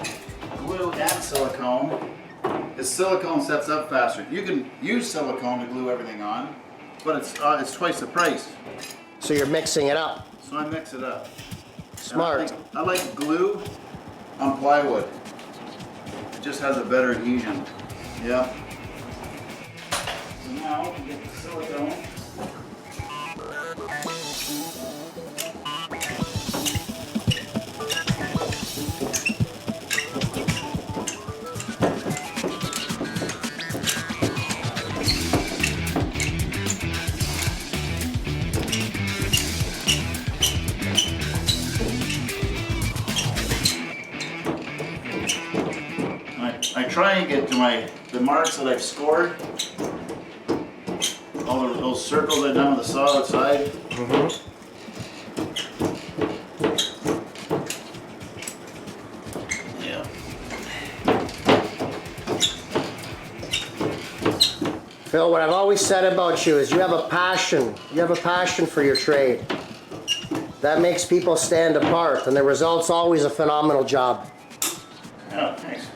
glue and silicone is silicone sets up faster. You can use silicone to glue everything on, but it's twice the price. So you're mixing it up. So I mix it up. Smart. I like glue on plywood. It just has a better adhesion. Yeah. So now we get the silicone. I try and get to the marks that I've scored. All those circles I've done with the solid side. Yeah. Phil, what I've always said about you is you have a passion. You have a passion for your trade. That makes people stand apart, and the result's always a phenomenal job. Yeah, thanks.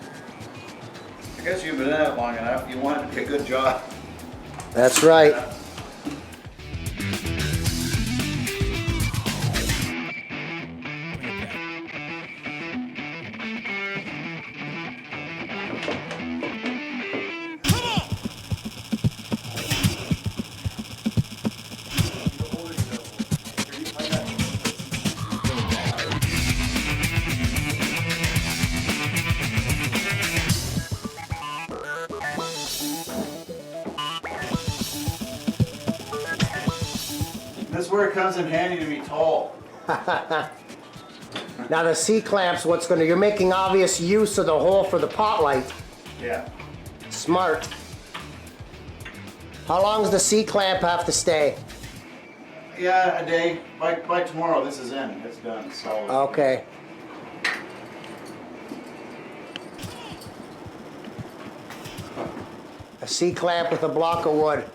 I guess you've been at it long enough. You want it to be a good job. That's right. This is where it comes in handy to be tall. Now the C-clamps, you're making obvious use of the hole for the pot light. Yeah. Smart. How long does the C-clamp have to stay? Yeah, a day. By tomorrow, this is in. It's done. Solid. Okay. A C-clamp with a block of wood.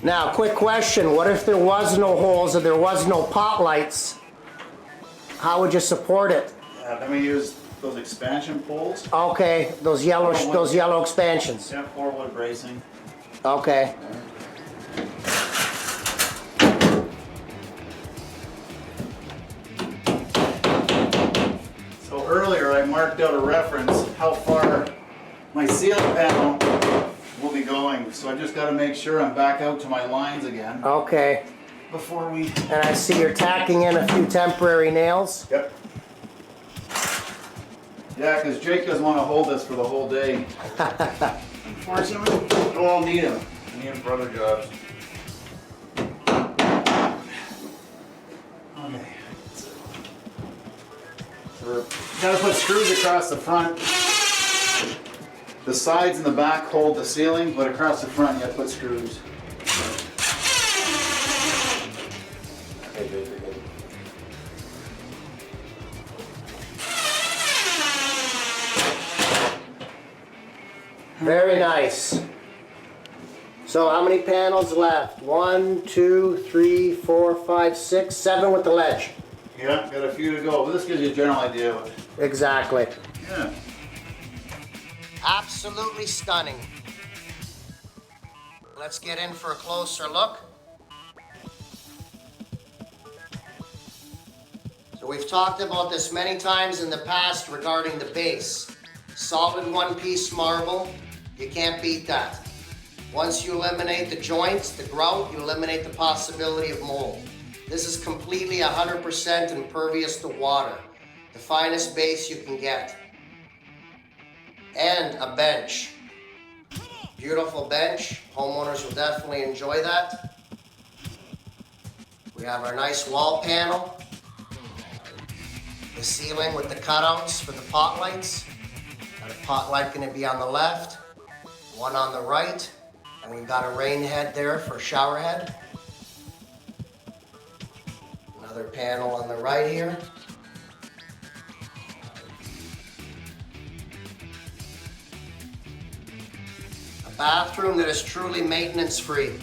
Now, quick question. What if there was no holes or there was no pot lights? How would you support it? Then we use those expansion poles. Okay, those yellow expansions. Yeah, 4-wood bracing. Okay. So earlier I marked out a reference how far my ceiling panel will be going. So I just got to make sure I'm back out to my lines again. Okay. Before we... And I see you're tacking in a few temporary nails. Yep. Yeah, because Jake doesn't want to hold this for the whole day. Unfortunately, we don't all need him. We need him for other jobs. Okay. So gotta put screws across the front. The sides and the back hold the ceiling, but across the front you have to put screws. Very nice. So how many panels left? 1, 2, 3, 4, 5, 6, 7 with the ledge. Yeah, got a few to go, but this gives you a general idea of it. Exactly. Yeah. Absolutely stunning. Let's get in for a closer look. So we've talked about this many times in the past regarding the base. Solid one-piece marble, you can't beat that. Once you eliminate the joints, the grout, you eliminate the possibility of mold. This is completely 100% impervious to water. The finest base you can get. And a bench. Beautiful bench. Homeowners will definitely enjoy that. We have our nice wall panel. The ceiling with the cutouts for the pot lights. Got a pot light going to be on the left, one on the right, and we've got a rain head there for a shower head. Another panel on the right here. A bathroom that is truly maintenance-free.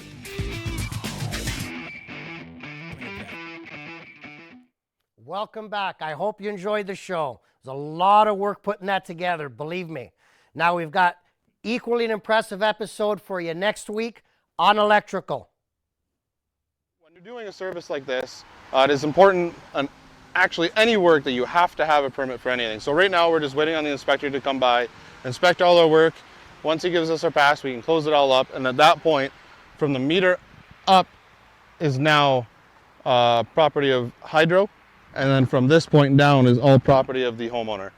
Welcome back. I hope you enjoyed the show. There's a lot of work putting that together, believe me. Now we've got equally an impressive episode for you next week on electrical. When you're doing a service like this, it is important, actually any work, that you have to have a permit for anything. So right now we're just waiting on the inspector to come by, inspect all our work. Once he gives us our pass, we can close it all up, and at that point, from the meter up is now property of Hydro, and then from this point down is all property of the homeowner.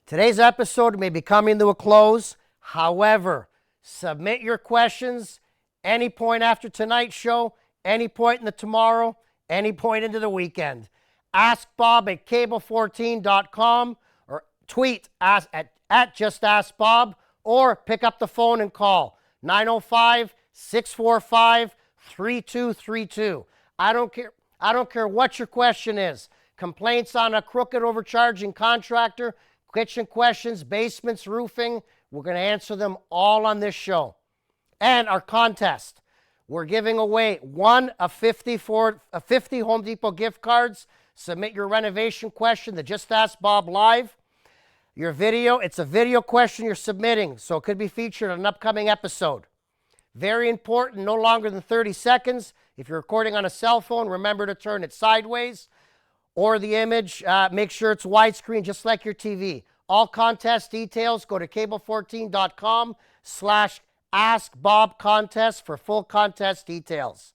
Today's episode may be coming to a close. However, submit your questions any point after tonight's show, any point in the tomorrow, any point into the weekend. Ask Bob at cable14.com or tweet at JustAskBob, or pick up the phone and call 905-645-3232. I don't care what your question is. Complaints on a crooked, overcharging contractor, kitchen questions, basements, roofing. We're going to answer them all on this show. And our contest. We're giving away one of 50 Home Depot gift cards. Submit your renovation question to Just Ask Bob Live. Your video, it's a video question you're submitting, so it could be featured on an upcoming episode. Very important, no longer than 30 seconds. If you're recording on a cell phone, remember to turn it sideways. Or the image, make sure it's widescreen, just like your TV. All contest details, go to cable14.com/askbobcontest for full contest details.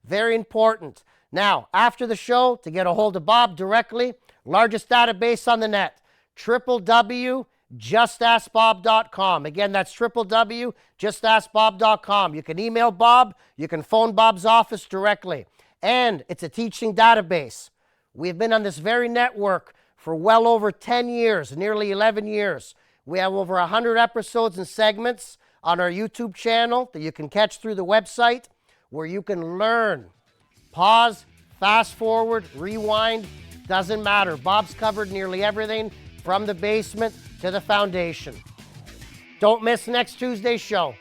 Very important. Now, after the show, to get a hold of Bob directly, largest database on the net, www.justaskbob.com. Again, that's www.justaskbob.com. You can email Bob, you can phone Bob's office directly, and it's a teaching database. We've been on this very network for well over 10 years, nearly 11 years. We have over 100 episodes and segments on our YouTube channel that you can catch through the website, where you can learn, pause, fast forward, rewind, doesn't matter. Bob's covered nearly everything from the basement to the foundation. Don't miss next Tuesday's show.